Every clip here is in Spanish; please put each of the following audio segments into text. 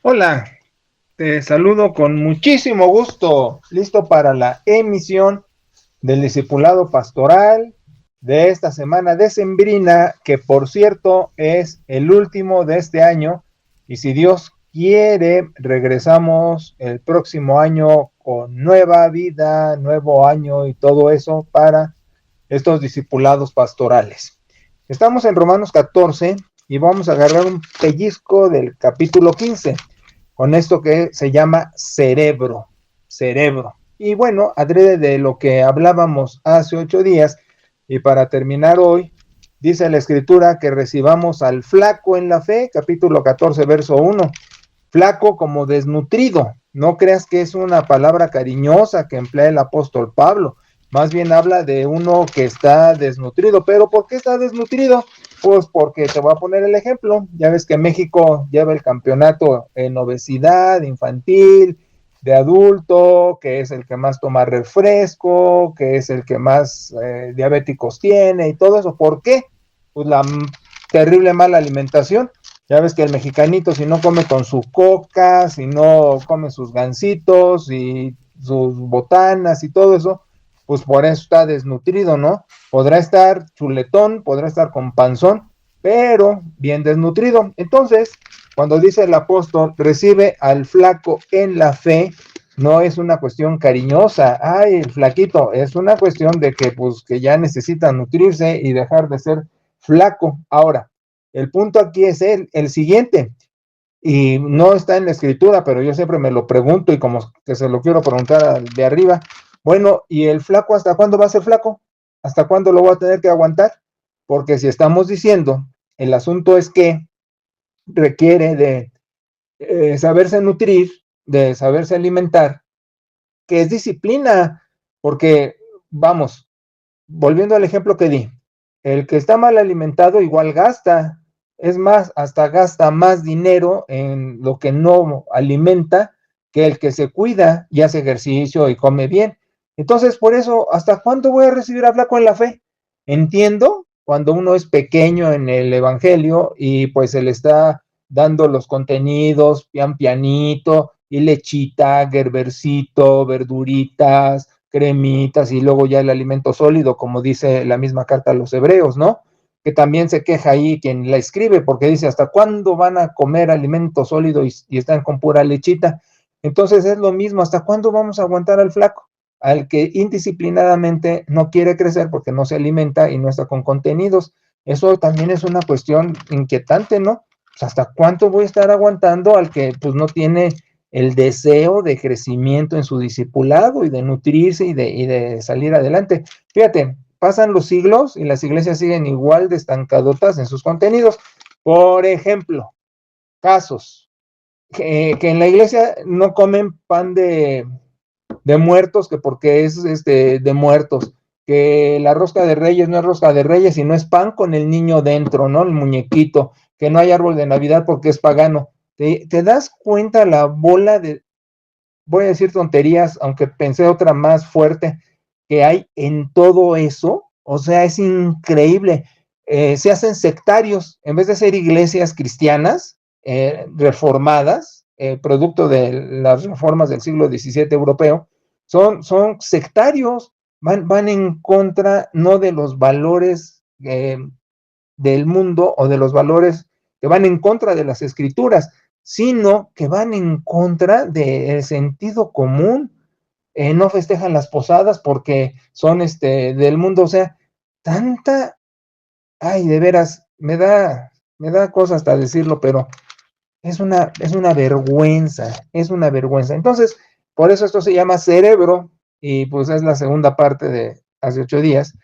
Hola, te saludo con muchísimo gusto, listo para la emisión del discipulado pastoral de esta semana decembrina, que por cierto es el último de este año, y si Dios quiere, regresamos el próximo año con nueva vida, nuevo año y todo eso para estos discipulados pastorales. Estamos en Romanos 14 y vamos a agarrar un pellizco del capítulo 15 con esto que se llama cerebro, cerebro. Y bueno, adrede de lo que hablábamos hace 8 días, y para terminar hoy, dice la escritura que recibamos al flaco en la fe, capítulo 14, verso 1, flaco como desnutrido. No creas que es una palabra cariñosa que emplea el apóstol Pablo, más bien habla de uno que está desnutrido. ¿Pero por qué está desnutrido? Pues porque te voy a poner el ejemplo. Ya ves que México lleva el campeonato en obesidad infantil, de adulto, que es el que más toma refresco, que es el que más diabéticos tiene y todo eso. ¿Por qué? Pues la terrible mala alimentación. Ya ves que el mexicanito, si no come con su coca, si no come sus gansitos y sus botanas y todo eso, pues por eso está desnutrido, ¿no? Podrá estar chuletón, podrá estar con panzón, pero bien desnutrido. Entonces, cuando dice el apóstol, recibe al flaco en la fe, no es una cuestión cariñosa, ay, el flaquito, es una cuestión de que, pues, que ya necesita nutrirse y dejar de ser flaco. Ahora, el punto aquí es el siguiente, y no está en la escritura, pero yo siempre me lo pregunto y como que se lo quiero preguntar de arriba. Bueno, ¿y el flaco hasta cuándo va a ser flaco? ¿Hasta cuándo lo voy a tener que aguantar? Porque si estamos diciendo, el asunto es que requiere de saberse nutrir, de saberse alimentar, que es disciplina, porque vamos, volviendo al ejemplo que di, el que está mal alimentado igual gasta, es más, hasta gasta más dinero en lo que no alimenta que el que se cuida y hace ejercicio y come bien. Entonces, por eso, ¿hasta cuándo voy a recibir a flaco en la fe? Entiendo cuando uno es pequeño en el evangelio y pues se le está dando los contenidos pian pianito y lechita, gerbercito, verduritas, cremitas y luego ya el alimento sólido, como dice la misma carta a los hebreos, ¿no? Que también se queja ahí quien la escribe porque dice, ¿hasta cuándo van a comer alimento sólido y están con pura lechita? Entonces es lo mismo, ¿hasta cuándo vamos a aguantar al flaco? Al que indisciplinadamente no quiere crecer porque no se alimenta y no está con contenidos. Eso también es una cuestión inquietante, ¿no? Pues, ¿hasta cuánto voy a estar aguantando al que pues no tiene el deseo de crecimiento en su discipulado y de nutrirse y de salir adelante? Fíjate, pasan los siglos y las iglesias siguen igual de estancadotas en sus contenidos. Por ejemplo, casos que en la iglesia no comen pan de muertos, que porque es de muertos, que la rosca de reyes no es rosca de reyes, sino es pan con el niño dentro, ¿no? El muñequito, que no hay árbol de Navidad porque es pagano. ¿Te das cuenta la bola de, voy a decir tonterías, aunque pensé otra más fuerte, que hay en todo eso? O sea, es increíble. Se hacen sectarios, en vez de ser iglesias cristianas, reformadas, producto de las reformas del siglo XVII europeo, son sectarios, van en contra no de los valores del mundo o de los valores que van en contra de las escrituras, sino que van en contra del sentido común. No festejan las posadas porque son del mundo. O sea, tanta, ay, de veras, me da cosa hasta decirlo, pero es una vergüenza, es una vergüenza. Entonces, por eso esto se llama cerebro, y pues es la segunda parte de hace 8 días.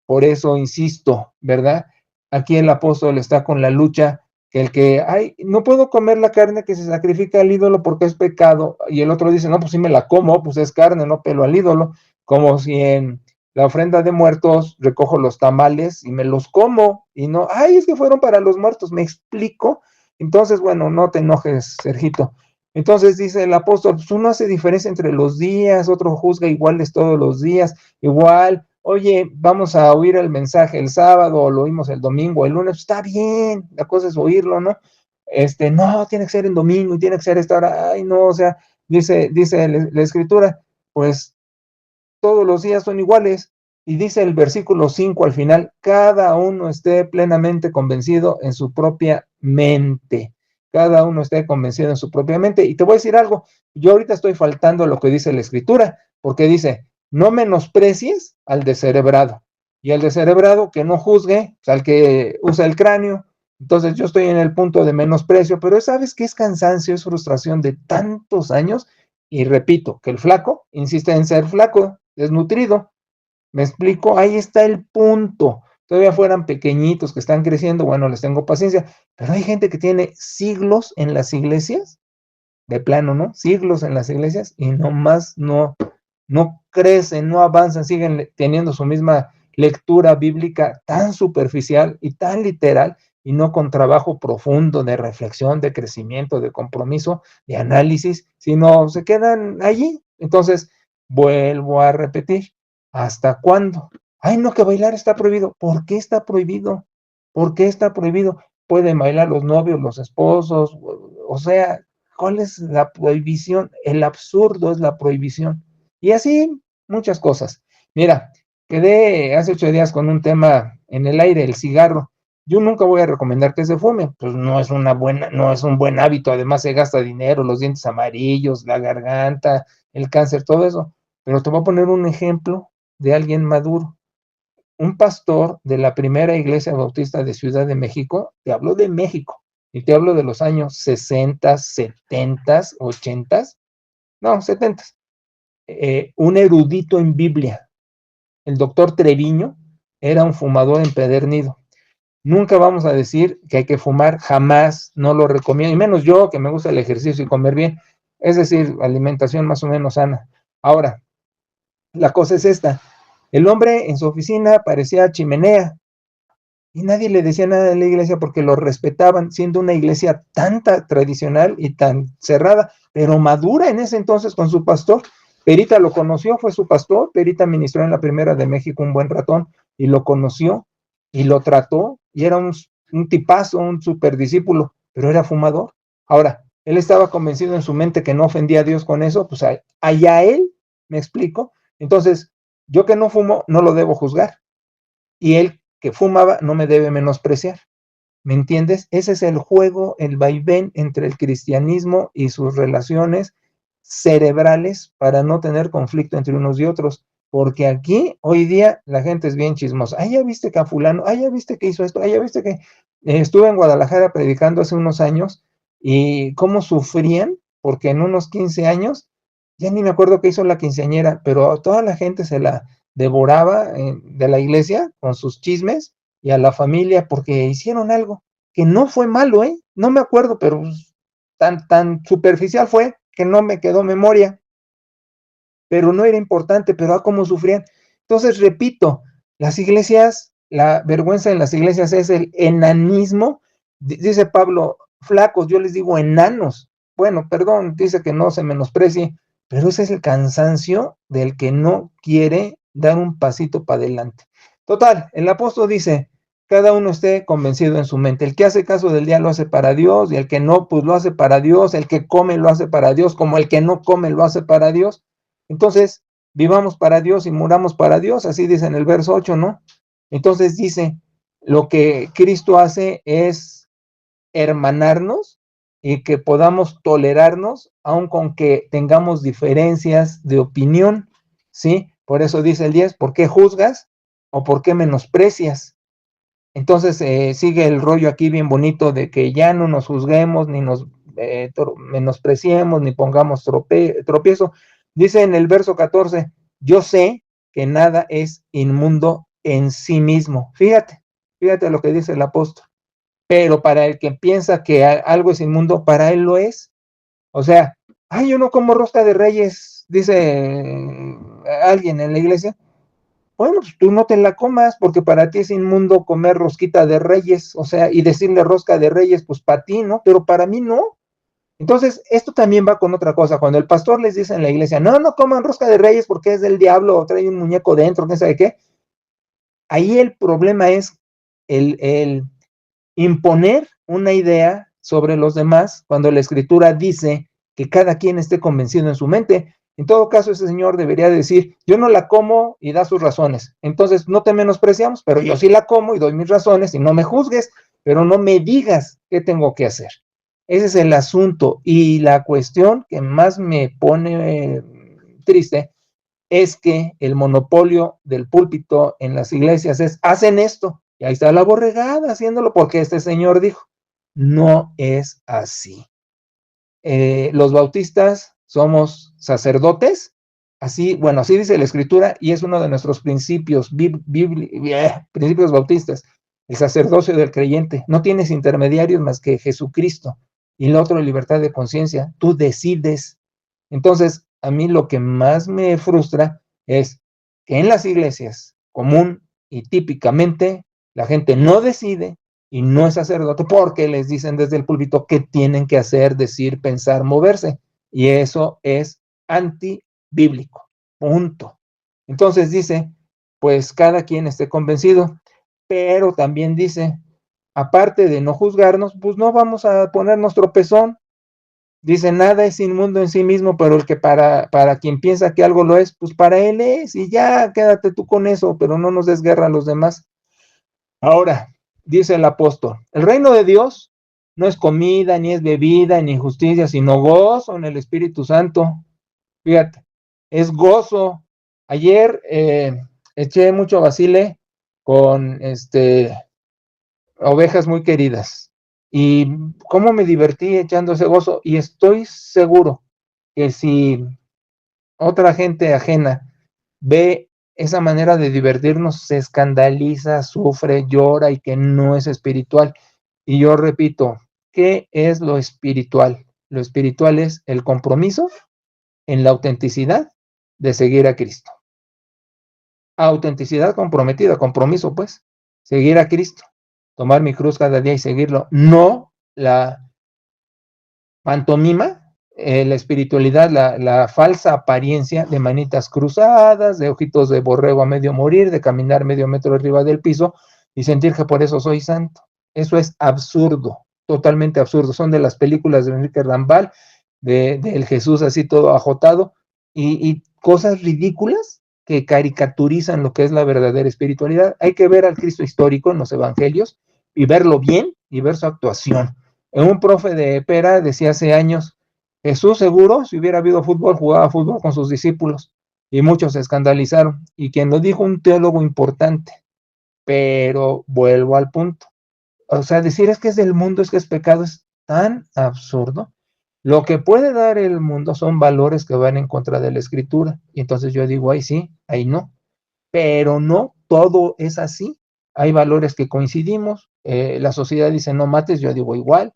Por eso insisto, ¿verdad? Aquí el apóstol está con la lucha, que el que, ay, no puedo comer la carne que se sacrifica al ídolo porque es pecado, y el otro dice, no, pues sí me la como, pues es carne, no pelo al ídolo, como si en la ofrenda de muertos recojo los tamales y me los como, y no, ay, es que fueron para los muertos, ¿me explico? Entonces, bueno, no te enojes, Sergito. Entonces dice el apóstol, pues uno hace diferencia entre los días, otro juzga iguales todos los días, igual, oye, vamos a oír el mensaje el sábado, o lo oímos el domingo, el lunes, está bien, la cosa es oírlo, ¿no? no, tiene que ser en domingo y tiene que ser esta hora, ay, no, o sea, dice la escritura, pues todos los días son iguales, y dice el versículo 5 al final, cada uno esté plenamente convencido en su propia mente, cada uno esté convencido en su propia mente, y te voy a decir algo, yo ahorita estoy faltando a lo que dice la escritura, porque dice, no menosprecies al descerebrado, y al descerebrado que no juzgue, o sea, al que usa el cráneo. Entonces yo estoy en el punto de menosprecio, pero sabes que es cansancio, es frustración de tantos años, y repito, que el flaco insiste en ser flaco, desnutrido. ¿Me explico? Ahí está el punto. Todavía fueran pequeñitos que están creciendo, bueno, les tengo paciencia, pero hay gente que tiene siglos en las iglesias, de plano, ¿no? Siglos en las iglesias y nomás no crecen, no avanzan, siguen teniendo su misma lectura bíblica tan superficial y tan literal y no con trabajo profundo de reflexión, de crecimiento, de compromiso, de análisis, sino se quedan allí. Entonces, vuelvo a repetir, ¿hasta cuándo? Ay, no, que bailar está prohibido. ¿Por qué está prohibido? ¿Por qué está prohibido? Pueden bailar los novios, los esposos, o sea, ¿cuál es la prohibición? El absurdo es la prohibición. Y así muchas cosas. Mira, quedé hace 8 días con un tema en el aire, el cigarro. Yo nunca voy a recomendar que se fume, pues no es no es un buen hábito, además se gasta dinero, los dientes amarillos, la garganta, el cáncer, todo eso. Pero te voy a poner un ejemplo de alguien maduro. Un pastor de la primera iglesia bautista de Ciudad de México, te hablo de México, y te hablo de los años 60, 70, 80, no, 70, un erudito en Biblia, el doctor Treviño, era un fumador empedernido. Nunca vamos a decir que hay que fumar, jamás, no lo recomiendo, y menos yo que me gusta el ejercicio y comer bien, es decir, alimentación más o menos sana. Ahora, la cosa es esta, el hombre en su oficina parecía chimenea, y nadie le decía nada en la iglesia porque lo respetaban, siendo una iglesia tan tradicional y tan cerrada, pero madura en ese entonces con su pastor. Perita lo conoció, fue su pastor. Perita ministró en la primera de México un buen ratón y lo conoció y lo trató y era un tipazo, un super discípulo, pero era fumador. Ahora, él estaba convencido en su mente que no ofendía a Dios con eso, pues allá él, me explico. Entonces, yo que no fumo, no lo debo juzgar. Y él que fumaba no me debe menospreciar. ¿Me entiendes? Ese es el juego, el vaivén entre el cristianismo y sus relaciones cerebrales para no tener conflicto entre unos y otros. Porque aquí, hoy día, la gente es bien chismosa. Ah, ya viste que a fulano, ah, ya viste que hizo esto, ah, ya viste que estuve en Guadalajara predicando hace unos años y cómo sufrían, porque en unos 15 años, ya ni me acuerdo qué hizo la quinceañera, pero a toda la gente se la devoraba de la iglesia con sus chismes y a la familia porque hicieron algo que no fue malo, ¿eh? No me acuerdo, pero tan superficial fue que no me quedó memoria, pero no era importante, pero cómo sufrían. Entonces, repito, las iglesias, la vergüenza en las iglesias es el enanismo, dice Pablo, flacos, yo les digo enanos. Bueno, perdón, dice que no se menosprecie, pero ese es el cansancio del que no quiere dar un pasito para adelante. Total, el apóstol dice, cada uno esté convencido en su mente. El que hace caso del día lo hace para Dios, y el que no, pues lo hace para Dios. El que come lo hace para Dios, como el que no come lo hace para Dios. Entonces, vivamos para Dios y muramos para Dios, así dice en el verso 8, ¿no? Entonces dice, lo que Cristo hace es hermanarnos y que podamos tolerarnos, aun con que tengamos diferencias de opinión, ¿sí? Por eso dice el 10, ¿por qué juzgas o por qué menosprecias? Entonces sigue el rollo aquí bien bonito de que ya no nos juzguemos, ni nos menospreciemos, ni pongamos tropiezo. Dice en el verso 14, yo sé que nada es inmundo en sí mismo. Fíjate lo que dice el apóstol. Pero para el que piensa que algo es inmundo, para él lo es. O sea, ay, yo no como rosca de reyes, dice alguien en la iglesia. Bueno, pues tú no te la comas porque para ti es inmundo comer rosquita de reyes, o sea, y decirle rosca de reyes, pues para ti, ¿no? Pero para mí no. Entonces, esto también va con otra cosa. Cuando el pastor les dice en la iglesia, no coman rosca de reyes porque es del diablo o trae un muñeco dentro, quién sabe qué. Ahí el problema es el imponer una idea sobre los demás cuando la Escritura dice que cada quien esté convencido en su mente? En todo caso, ese señor debería decir, yo no la como y da sus razones. Entonces, no te menospreciamos, pero yo sí la como y doy mis razones y no me juzgues, pero no me digas qué tengo que hacer. Ese es el asunto. Y la cuestión que más me pone triste es que el monopolio del púlpito en las iglesias es, hacen esto, y ahí está la borregada haciéndolo porque este señor dijo. No es así. Los bautistas somos sacerdotes, así, bueno, así dice la Escritura, y es uno de nuestros principios, principios bautistas, el sacerdocio del creyente. No tienes intermediarios más que Jesucristo, y lo otro, libertad de conciencia, tú decides. Entonces, a mí lo que más me frustra es que en las iglesias, común y típicamente, la gente no decide y no es sacerdote porque les dicen desde el púlpito qué tienen que hacer, decir, pensar, moverse. Y eso es antibíblico. Punto. Entonces dice, pues cada quien esté convencido, pero también dice, aparte de no juzgarnos, pues no vamos a ponernos tropezón. Dice, nada es inmundo en sí mismo, pero el que para quien piensa que algo lo es, pues para él es, y ya quédate tú con eso, pero no nos des guerra a los demás. Ahora, dice el apóstol, el reino de Dios no es comida, ni es bebida, ni justicia, sino gozo en el Espíritu Santo. Fíjate, es gozo. Ayer eché mucho basile con ovejas muy queridas. Y cómo me divertí echando ese gozo. Y estoy seguro que si otra gente ajena ve esa manera de divertirnos, se escandaliza, sufre, llora y que no es espiritual. Y yo repito, ¿qué es lo espiritual? Lo espiritual es el compromiso en la autenticidad de seguir a Cristo. Autenticidad comprometida, compromiso pues, seguir a Cristo, tomar mi cruz cada día y seguirlo, no la pantomima, la espiritualidad, la falsa apariencia de manitas cruzadas, de ojitos de borrego a medio morir, de caminar medio metro arriba del piso y sentir que por eso soy santo. Eso es absurdo, totalmente absurdo. Son de las películas de Enrique Rambal, del Jesús así todo ajotado, y cosas ridículas que caricaturizan lo que es la verdadera espiritualidad. Hay que ver al Cristo histórico en los evangelios y verlo bien y ver su actuación. Un profe de Pera decía hace años, Jesús seguro, si hubiera habido fútbol, jugaba fútbol con sus discípulos. Y muchos se escandalizaron. Y quien lo dijo, un teólogo importante. Pero vuelvo al punto. O sea, decir es que es del mundo, es que es pecado, es tan absurdo. Lo que puede dar el mundo son valores que van en contra de la Escritura. Y entonces yo digo, ahí sí, ahí no. Pero no todo es así. Hay valores que coincidimos. La sociedad dice no mates, yo digo igual.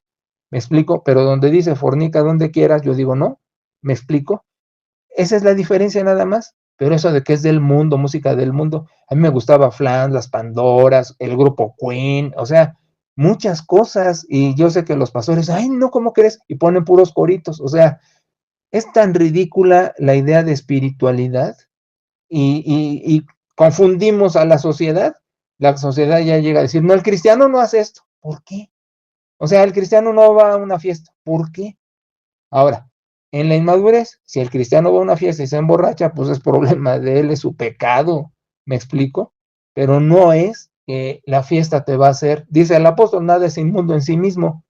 ¿Me explico? Pero donde dice fornica donde quieras, yo digo no. ¿Me explico? Esa es la diferencia nada más. Pero eso de que es del mundo, música del mundo, a mí me gustaba Flan, las Pandoras, el grupo Queen, o sea, muchas cosas. Y yo sé que los pastores, ay, no, ¿cómo crees? Y ponen puros coritos. O sea, es tan ridícula la idea de espiritualidad y confundimos a la sociedad ya llega a decir, no, el cristiano no hace esto. ¿Por qué? O sea, el cristiano no va a una fiesta. ¿Por qué? Ahora, en la inmadurez, si el cristiano va a una fiesta y se emborracha, pues es problema de él, es su pecado. ¿Me explico? Pero no es que la fiesta te va a hacer, dice el apóstol, nada es inmundo en sí mismo.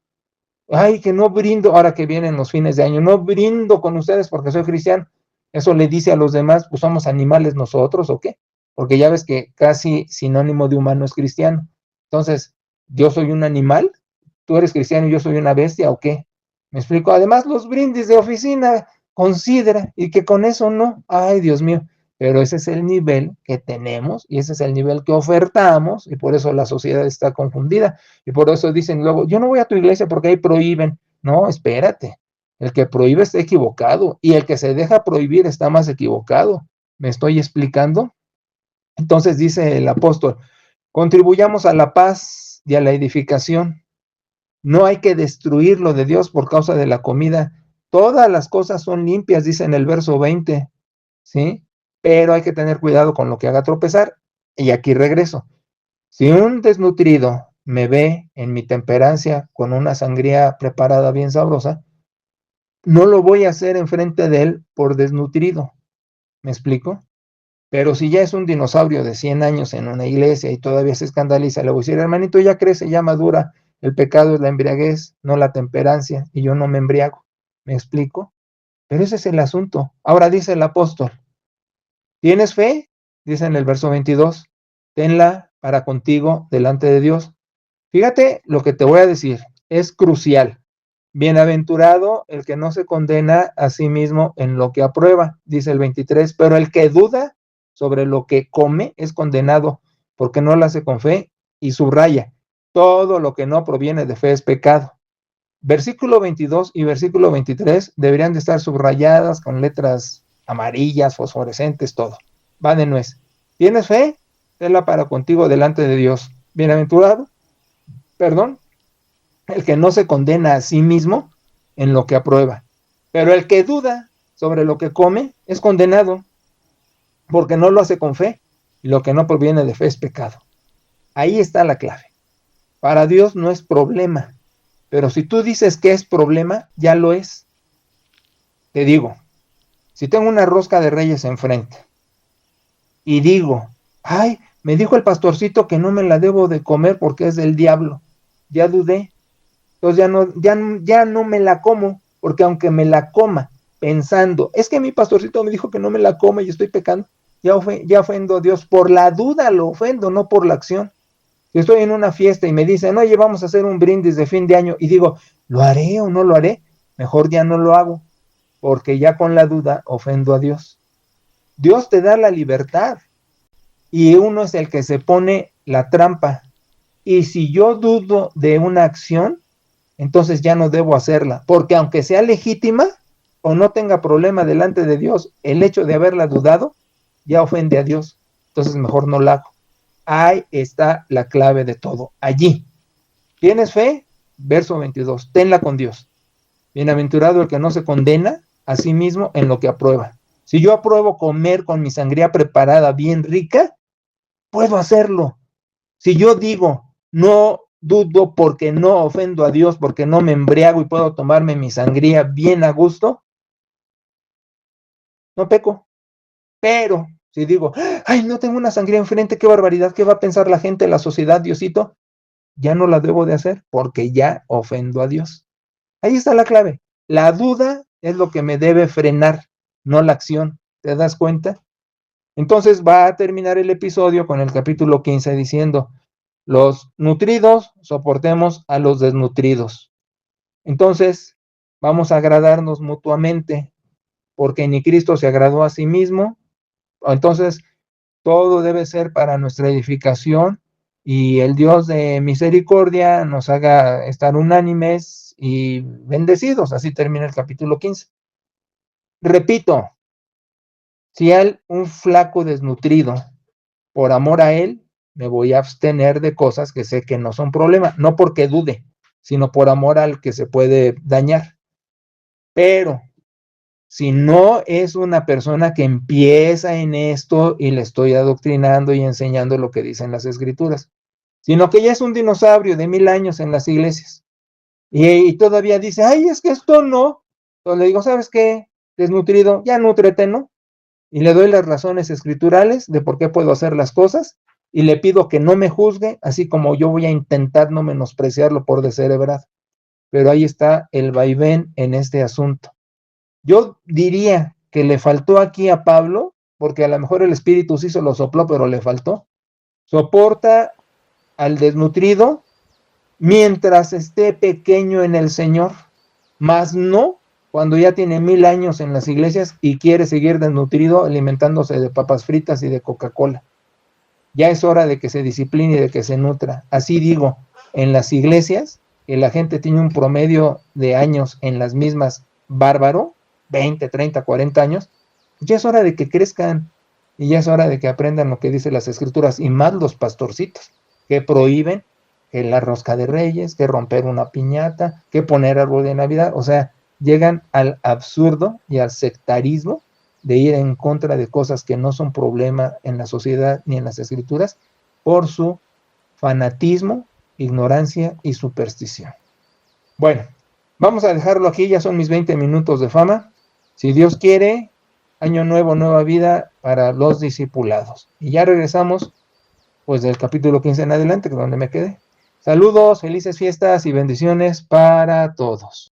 Ay, que no brindo, ahora que vienen los fines de año, no brindo con ustedes porque soy cristiano. Eso le dice a los demás, pues somos animales nosotros, ¿o qué? Porque ya ves que casi sinónimo de humano es cristiano. Entonces, ¿yo soy un animal? ¿Tú eres cristiano y yo soy una bestia o qué? ¿Me explico? Además, los brindis de oficina, considera, y que con eso no, ay, Dios mío. Pero ese es el nivel que tenemos y ese es el nivel que ofertamos y por eso la sociedad está confundida. Y por eso dicen luego, yo no voy a tu iglesia porque ahí prohíben. No, espérate. El que prohíbe está equivocado y el que se deja prohibir está más equivocado. ¿Me estoy explicando? Entonces dice el apóstol, contribuyamos a la paz y a la edificación. No hay que destruir lo de Dios por causa de la comida. Todas las cosas son limpias, dice en el verso 20, ¿sí? Pero hay que tener cuidado con lo que haga tropezar. Y aquí regreso. Si un desnutrido me ve en mi temperancia con una sangría preparada bien sabrosa, no lo voy a hacer enfrente de él por desnutrido. ¿Me explico? Pero si ya es un dinosaurio de 100 años en una iglesia y todavía se escandaliza, le voy a decir, hermanito, ya crece, ya madura, el pecado es la embriaguez, no la temperancia, y yo no me embriago. ¿Me explico? Pero ese es el asunto. Ahora dice el apóstol, ¿tienes fe? Dice en el verso 22, tenla para contigo delante de Dios. Fíjate lo que te voy a decir, es crucial. Bienaventurado el que no se condena a sí mismo en lo que aprueba, dice el 23, pero el que duda sobre lo que come es condenado porque no lo hace con fe, y subraya, todo lo que no proviene de fe es pecado. Versículo 22 y versículo 23 deberían de estar subrayadas con letras amarillas, fosforescentes, todo. Va de nuez. ¿Tienes fe? Tenla para contigo delante de Dios. Bienaventurado, perdón, el que no se condena a sí mismo en lo que aprueba. Pero el que duda sobre lo que come es condenado porque no lo hace con fe, y lo que no proviene de fe es pecado. Ahí está la clave. Para Dios no es problema, pero si tú dices que es problema, ya lo es. Te digo, si tengo una rosca de Reyes enfrente y digo, ay, me dijo el pastorcito que no me la debo de comer porque es del diablo, ya dudé, entonces ya no me la como, porque aunque me la coma pensando, es que mi pastorcito me dijo que no me la coma y estoy pecando, ya ofendo a Dios, por la duda lo ofendo, no por la acción. Si estoy en una fiesta y me dicen, oye, vamos a hacer un brindis de fin de año, y digo, ¿lo haré o no lo haré? Mejor ya no lo hago, porque ya con la duda ofendo a Dios. Dios te da la libertad, y uno es el que se pone la trampa. Y si yo dudo de una acción, entonces ya no debo hacerla, porque aunque sea legítima o no tenga problema delante de Dios, el hecho de haberla dudado ya ofende a Dios, entonces mejor no la hago. Ahí está la clave de todo, allí. ¿Tienes fe? Verso 22, tenla con Dios. Bienaventurado el que no se condena a sí mismo en lo que aprueba. Si yo apruebo comer con mi sangría preparada bien rica, puedo hacerlo. Si yo digo, no dudo porque no ofendo a Dios, porque no me embriago y puedo tomarme mi sangría bien a gusto, no peco. Pero si digo, ay, no tengo una sangría enfrente, qué barbaridad, qué va a pensar la gente, la sociedad, Diosito, ya no la debo de hacer porque ya ofendo a Dios. Ahí está la clave. La duda es lo que me debe frenar, no la acción. ¿Te das cuenta? Entonces va a terminar el episodio con el capítulo 15 diciendo, los nutridos soportemos a los desnutridos. Entonces, vamos a agradarnos mutuamente, porque ni Cristo se agradó a sí mismo. Entonces, todo debe ser para nuestra edificación, y el Dios de misericordia nos haga estar unánimes y bendecidos. Así termina el capítulo 15. Repito, si hay un flaco desnutrido, por amor a él, me voy a abstener de cosas que sé que no son problema, no porque dude, sino por amor al que se puede dañar. Pero si no es una persona que empieza en esto y le estoy adoctrinando y enseñando lo que dicen las escrituras, sino que ya es un dinosaurio de 1000 años en las iglesias y todavía dice, ay, es que esto no. Entonces le digo, ¿sabes qué? Desnutrido, ya nútrete, ¿no? Y le doy las razones escriturales de por qué puedo hacer las cosas, y le pido que no me juzgue, así como yo voy a intentar no menospreciarlo por descerebrado. Pero ahí está el vaivén en este asunto. Yo diría que le faltó aquí a Pablo, porque a lo mejor el Espíritu sí se lo sopló, pero le faltó. Soporta al desnutrido mientras esté pequeño en el Señor, mas no cuando ya tiene 1000 años en las iglesias y quiere seguir desnutrido alimentándose de papas fritas y de Coca-Cola. Ya es hora de que se discipline y de que se nutra. Así digo, en las iglesias, que la gente tiene un promedio de años en las mismas bárbaro, 20, 30, 40 años, ya es hora de que crezcan, y ya es hora de que aprendan lo que dicen las escrituras, y más los pastorcitos, que prohíben que la rosca de Reyes, que romper una piñata, que poner árbol de Navidad. O sea, llegan al absurdo y al sectarismo de ir en contra de cosas que no son problema en la sociedad ni en las escrituras, por su fanatismo ignorancia y superstición. Bueno, vamos a dejarlo aquí, ya son mis 20 minutos de fama. Si Dios quiere, año nuevo, nueva vida para los discipulados. Y ya regresamos, pues, del capítulo 15 en adelante, que es donde me quedé. Saludos, felices fiestas y bendiciones para todos.